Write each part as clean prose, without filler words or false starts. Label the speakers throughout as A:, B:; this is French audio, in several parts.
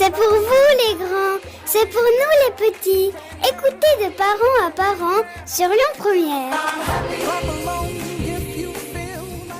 A: C'est pour vous les grands, c'est pour nous les petits. Écoutez de parents à parents sur Lyon Première.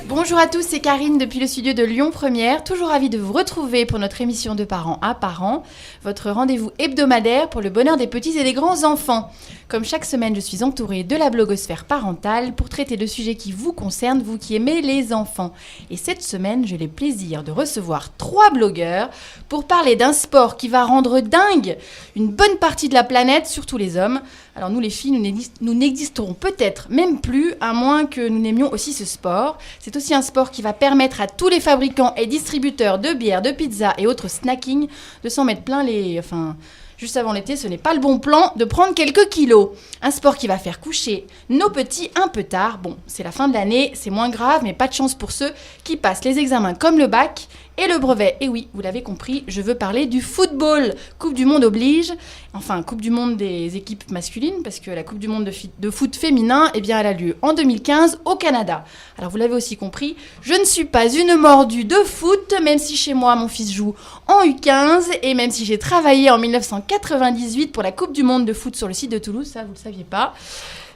B: Bonjour à tous, c'est Karine depuis le studio de Lyon Première, toujours ravie de vous retrouver pour notre émission de parents à parents, votre rendez-vous hebdomadaire pour le bonheur des petits et des grands enfants. Comme chaque semaine, je suis entourée de la blogosphère parentale pour traiter de sujets qui vous concernent, vous qui aimez les enfants. Et cette semaine, j'ai le plaisir de recevoir 3 blogueurs pour parler d'un sport qui va rendre dingue une bonne partie de la planète, surtout les hommes. Alors nous les filles, nous n'existerons peut-être même plus, à moins que nous n'aimions aussi ce sport. C'est aussi un sport qui va permettre à tous les fabricants et distributeurs de bières, de pizzas et autres snackings de s'en mettre plein les... Juste avant l'été, ce n'est pas le bon plan de prendre quelques kilos. Un sport qui va faire coucher nos petits un peu tard. Bon, c'est la fin de l'année, c'est moins grave, mais pas de chance pour ceux qui passent les examens comme le bac et le brevet. Et oui, vous l'avez compris, je veux parler du football. Coupe du monde oblige. Enfin, Coupe du monde des équipes masculines, parce que la Coupe du monde de foot féminin, eh bien, elle a lieu en 2015 au Canada. Alors, vous l'avez aussi compris, je ne suis pas une mordue de foot, même si chez moi, mon fils joue en U15, et même si j'ai travaillé en 1998 pour la Coupe du monde de foot sur le site de Toulouse, ça, vous ne le saviez pas.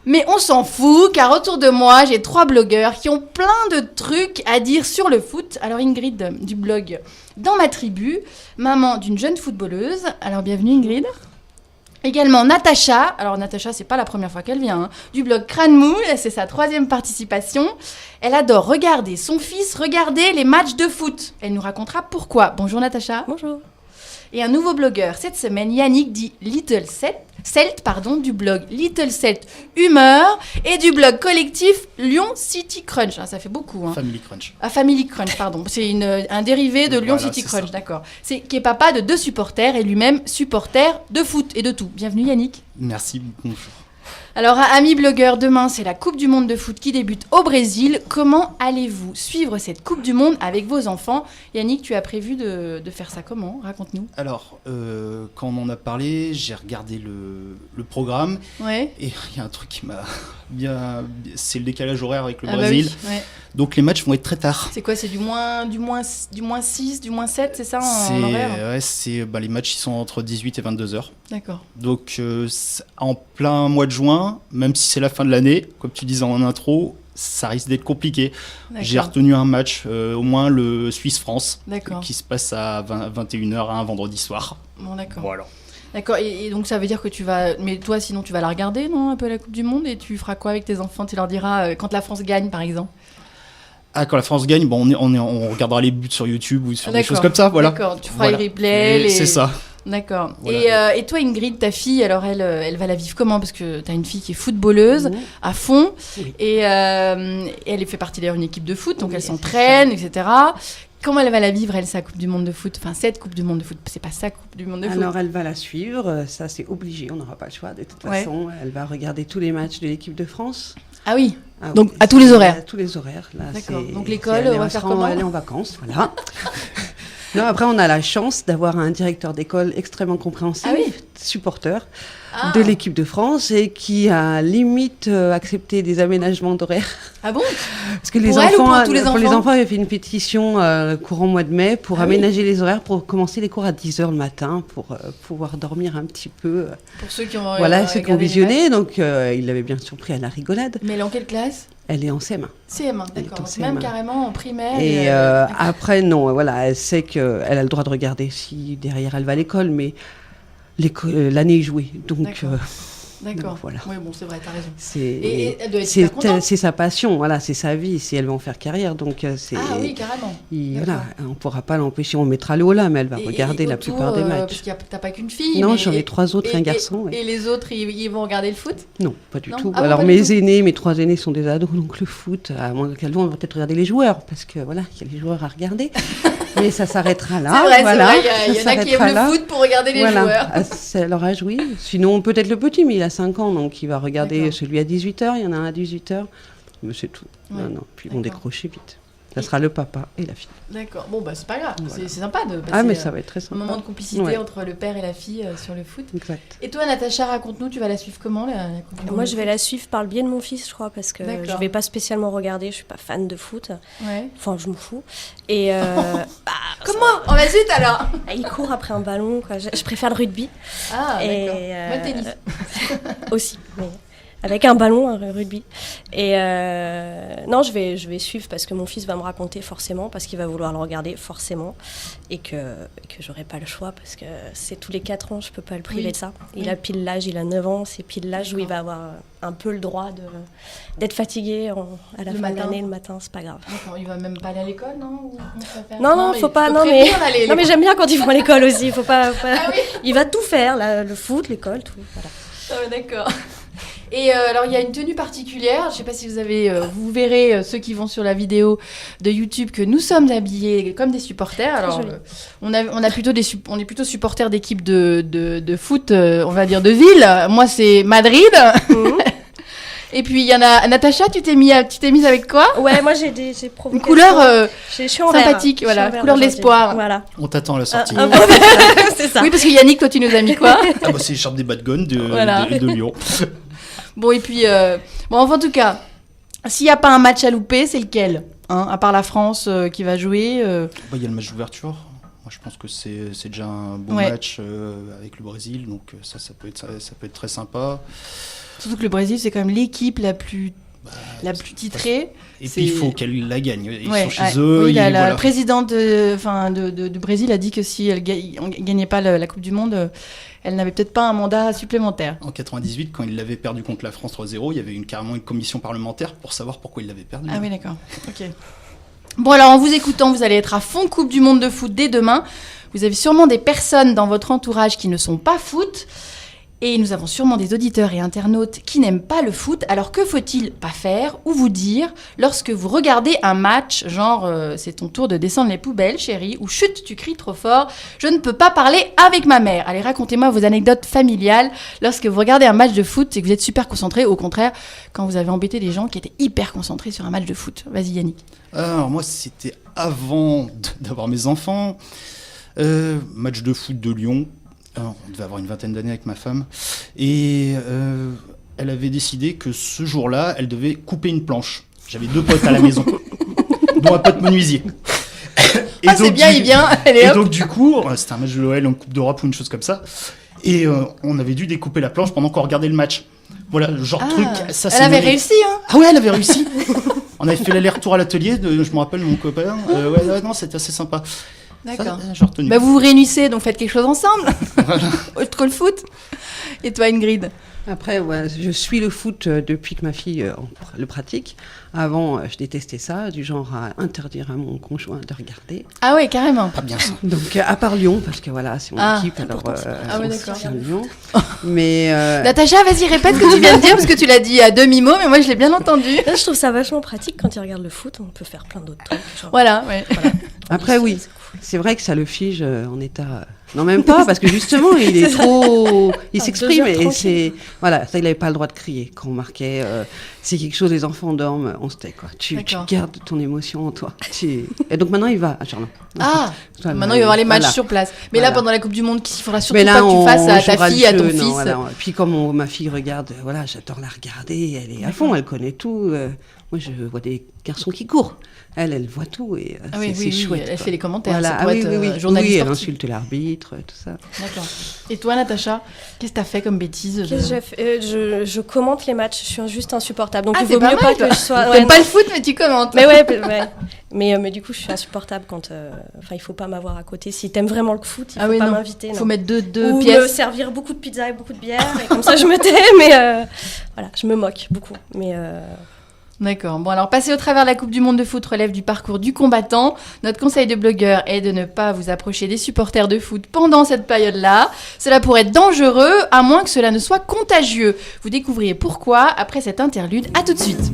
B: Mais on s'en fout, car autour de moi, j'ai 3 blogueurs qui ont plein de trucs à dire sur le foot. Alors Ingrid, du blog Dans ma tribu, maman d'une jeune footballeuse. Alors bienvenue Ingrid. Également Natacha, alors Natacha c'est pas la première fois qu'elle vient, du blog Crâne Mou, c'est sa 3e participation. Elle adore regarder son fils regarder les matchs de foot. Elle nous racontera pourquoi. Bonjour Natacha.
C: Bonjour.
B: Et un nouveau blogueur cette semaine, Yannick dit Little Celt, du blog Little Celt Humeur et du blog collectif Lyon City Crunch. Ah, ça fait beaucoup. Hein.
D: Family Crunch.
B: Ah, Family Crunch, pardon. C'est un dérivé de Lyon City Crunch, ça. D'accord. Qui est papa de 2 supporters et lui-même supporter de foot et de tout. Bienvenue Yannick.
D: Merci, bonjour.
B: Alors, amis blogueurs, demain, c'est la Coupe du Monde de foot qui débute au Brésil. Comment allez-vous suivre cette Coupe du Monde avec vos enfants ? Yannick, tu as prévu de faire ça comment ? Raconte-nous.
D: Alors, quand on en a parlé, j'ai regardé le programme.
B: Ouais. Et
D: il y a un truc qui m'a bien... C'est le décalage horaire avec le Brésil.
B: Bah oui, ouais.
D: Donc, les matchs vont être très tard.
B: C'est quoi ? C'est du moins 6, du moins 7, c'est ça en horaire ?
D: Ouais, les matchs, ils sont entre 18 et 22 heures.
B: D'accord.
D: Donc, en plein mois de juin, même si c'est la fin de l'année, comme tu disais en intro, ça risque d'être compliqué. D'accord. J'ai retenu un match, au moins le Suisse-France, qui se passe à 21h un vendredi soir.
B: Bon, d'accord.
D: Voilà.
B: D'accord, et donc ça veut dire que tu vas... Mais toi, sinon, tu vas la regarder, non, un peu la Coupe du Monde, et tu feras quoi avec tes enfants ? Tu leur diras quand la France gagne, par exemple ?
D: Ah, quand la France gagne, bon, on regardera les buts sur YouTube ou sur des choses comme ça, voilà.
B: D'accord, tu feras les replays.
D: C'est ça.
B: D'accord. Voilà. Et toi, Ingrid, ta fille, alors elle va la vivre comment ? Parce que tu as une fille qui est footballeuse à fond, et elle fait partie d'ailleurs d'une équipe de foot, donc elle s'entraîne, etc. Comment elle va la vivre, elle, sa Coupe du Monde de foot ? Enfin, cette Coupe du Monde de foot, c'est pas sa Coupe du Monde de foot.
C: Alors, elle va la suivre, ça c'est obligé, on n'aura pas le choix. De toute façon, elle va regarder tous les matchs de l'équipe de France.
B: Ah oui, donc à tous les horaires.
C: À tous les horaires. Là,
B: d'accord, donc l'école, on va faire comment ?
C: Elle est en vacances, voilà. Non, après, on a la chance d'avoir un directeur d'école extrêmement compréhensif, supporter de l'équipe de France et qui a limite accepté des aménagements d'horaires.
B: Ah bon ?
C: Parce que les enfants avaient fait une pétition courant mois de mai pour aménager les horaires pour commencer les cours à 10h le matin pour pouvoir dormir un petit peu.
B: Pour ceux qui ont
C: ceux qui ont visionné, donc il l'avait bien surpris à la rigolade.
B: Mais elle est en quelle classe ?
C: Elle est en CM1.
B: CM1, d'accord. Donc même carrément en primaire.
C: Et après, non, voilà, elle sait qu'elle a le droit de regarder si derrière elle va à l'école, mais l'année est jouée. Donc,
B: d'accord.
C: Voilà.
B: Oui, bon, c'est vrai, t'as raison.
C: Et
B: elle doit être super contente.
C: C'est sa passion, voilà, c'est sa vie, si elle veut en faire carrière. Donc,
B: Ah oui, carrément.
C: Voilà, on ne pourra pas l'empêcher, on mettra le haut là, mais elle va regarder la plupart des matchs.
B: Parce que t'as pas qu'une fille.
C: Non, j'en ai 3 autres, un garçon.
B: Et les autres, ils vont regarder le foot ?
C: Non, pas du tout. Alors, mes 3 aînés sont des ados, donc le foot, à moins qu'elles vont peut-être regarder les joueurs, parce que voilà, il y a les joueurs à regarder. Mais ça s'arrêtera là.
B: C'est vrai, il y en a qui aiment le foot pour regarder les joueurs.
C: C'est leur âge, oui. Sinon, peut-être le petit, mais il a 5 ans, donc il va regarder celui à 18h, il y en a un à 18h. Mais c'est tout. Ouais. Non. Puis ils vont décrocher vite. Ça sera le papa et la fille.
B: D'accord. Bon, c'est pas grave. Voilà. C'est sympa de passer
C: mais ça va être très sympa.
B: un moment de complicité entre le père et la fille sur le foot.
C: Exact.
B: Et toi, Natacha, raconte-nous, tu vas la suivre comment la Coupe du Monde?
E: Moi, je vais la suivre par le biais de mon fils, je crois, parce que je vais pas spécialement regarder. Je suis pas fan de foot.
B: Ouais.
E: Enfin, je m'en fous. Et
B: comment? On va vite alors.
E: Il court après un ballon, quoi. Je préfère le rugby.
B: Ah, d'accord. Moi, le tennis.
E: Aussi, mais avec un ballon, un rugby. Et non, je vais suivre parce que mon fils va me raconter forcément, parce qu'il va vouloir le regarder forcément, et que j'aurai pas le choix, parce que c'est tous les 4 ans, je peux pas le priver de ça. Il a pile l'âge, il a 9 ans, c'est pile l'âge où il va avoir un peu le droit d'être fatigué à la fin de l'année, le matin, c'est pas grave.
B: Il va même pas aller à l'école, non?
E: Non, faut pas. Non, mais j'aime bien quand ils vont à l'école aussi. Faut pas. Ah oui. Il va tout faire, le foot, l'école, tout. Voilà.
B: Ah, d'accord. Et alors il y a une tenue particulière, je ne sais pas si vous verrez ceux qui vont sur la vidéo de YouTube que nous sommes habillés comme des supporters. Alors on est plutôt supporters d'équipes de foot, on va dire de ville. Moi c'est Madrid. Et puis il y en a Natacha, tu t'es mise avec quoi?
E: Ouais, moi j'ai provoqué
B: une couleur sympathique,
E: voilà,
B: couleur de l'espoir.
E: Voilà.
D: On t'attend à la sortie.
E: C'est ça.
B: Oui, parce que Yannick, toi tu nous as mis quoi?
D: C'est l'écharpe des Bad Guns de Lyon.
B: Bon, et puis, enfin, en tout cas, s'il n'y a pas un match à louper, c'est lequel, à part la France qui va jouer
D: Il y a le match d'ouverture. Moi, je pense que c'est déjà un bon match avec le Brésil, donc ça peut être très sympa.
B: Surtout que le Brésil, c'est quand même l'équipe la plus titrée.
D: Et puis, il faut qu'elle la gagne. Ils sont chez eux.
B: Oui, la présidente du Brésil a dit que si elle ne gagnait pas la Coupe du Monde, elle n'avait peut-être pas un mandat supplémentaire.
D: En 98, quand il l'avait perdu contre la France 3-0, il y avait carrément une commission parlementaire pour savoir pourquoi il l'avait perdu.
B: Ah oui, d'accord. Ok. Bon, alors en vous écoutant, vous allez être à fond Coupe du Monde de foot dès demain. Vous avez sûrement des personnes dans votre entourage qui ne sont pas foot. Et nous avons sûrement des auditeurs et internautes qui n'aiment pas le foot. Alors que faut-il pas faire ou vous dire lorsque vous regardez un match, genre c'est ton tour de descendre les poubelles, chérie, ou chut, tu cries trop fort, je ne peux pas parler avec ma mère. Allez, racontez-moi vos anecdotes familiales lorsque vous regardez un match de foot et que vous êtes super concentré. Au contraire, quand vous avez embêté des gens qui étaient hyper concentrés sur un match de foot. Vas-y, Yannick.
D: Alors moi, c'était avant d'avoir mes enfants. Match de foot de Lyon. On devait avoir une vingtaine d'années avec ma femme. Et elle avait décidé que ce jour-là, elle devait couper une planche. J'avais 2 potes à la maison, dont un pote menuisier.
B: Et c'est bien, il vient.
D: Et donc du coup, c'était un match de l'OL en Coupe d'Europe ou une chose comme ça. Et on avait dû découper la planche pendant qu'on regardait le match. Voilà, le genre de truc. Ça,
B: elle avait réussi, hein?
D: Ah ouais, elle avait réussi. On avait fait l'aller-retour à l'atelier, je me rappelle, mon copain. Non, c'était assez sympa.
B: D'accord. Vous vous réunissez, donc faites quelque chose ensemble. Voilà. Autre que le foot. Et toi, Ingrid?
C: Après, je suis le foot depuis que ma fille le pratique. Avant, je détestais ça, du genre à interdire à mon conjoint de regarder.
B: Ah ouais, carrément.
D: Pas bien ça.
C: Donc, à part Lyon, parce que voilà, c'est mon équipe, alors
B: d'accord.
C: c'est Lyon. Mais
B: Natacha, vas-y, répète ce que tu viens de dire, parce que tu l'as dit à demi-mot, mais moi, je l'ai bien entendu.
E: Là, je trouve ça vachement pratique quand il regarde le foot, on peut faire plein d'autres trucs. Genre...
B: Voilà, ouais.
C: Après, oui, c'est vrai que ça le fige en état... Non, même pas, parce que justement, il est trop... Il s'exprime et c'est... Voilà, ça, il n'avait pas le droit de crier. Quand on marquait, c'est quelque chose, les enfants dorment, on se tait, quoi. Tu gardes ton émotion en toi. Et donc maintenant, il va à Charles.
B: Maintenant, il va voir les matchs sur place. Mais là, pendant la Coupe du Monde, il faudra surtout pas que tu fasses à ta fille, à ton fils.
C: Puis comme ma fille regarde, j'adore la regarder, elle est à fond, elle connaît tout. Moi, je vois des garçons qui courent. Elle voit tout et c'est chouette.
B: Elle fait les commentaires.
C: Voilà.
B: Journaliste
C: elle
B: sportive.
C: insulte l'arbitre, tout ça.
B: D'accord. Et toi, Natacha, qu'est-ce que t'as fait comme bêtise?
E: Je commente les matchs. Je suis juste insupportable. Donc il
B: vaut
E: mieux pas que je sois.
B: T'aimes pas le foot, mais tu commentes.
E: Mais ouais. Mais du coup, je suis insupportable quand. Il faut pas m'avoir à côté. Si t'aimes vraiment le foot, il faut pas m'inviter.
B: Il faut mettre deux
E: Ou
B: pièces.
E: me servir beaucoup de pizza et beaucoup de bière. Et comme ça, je me tais. Mais voilà, je me moque beaucoup. Mais
B: D'accord. Bon, alors, passer au travers la Coupe du Monde de foot relève du parcours du combattant. Notre conseil de blogueur est de ne pas vous approcher des supporters de foot pendant cette période-là. Cela pourrait être dangereux, à moins que cela ne soit contagieux. Vous découvrirez pourquoi après cette interlude. À tout de suite.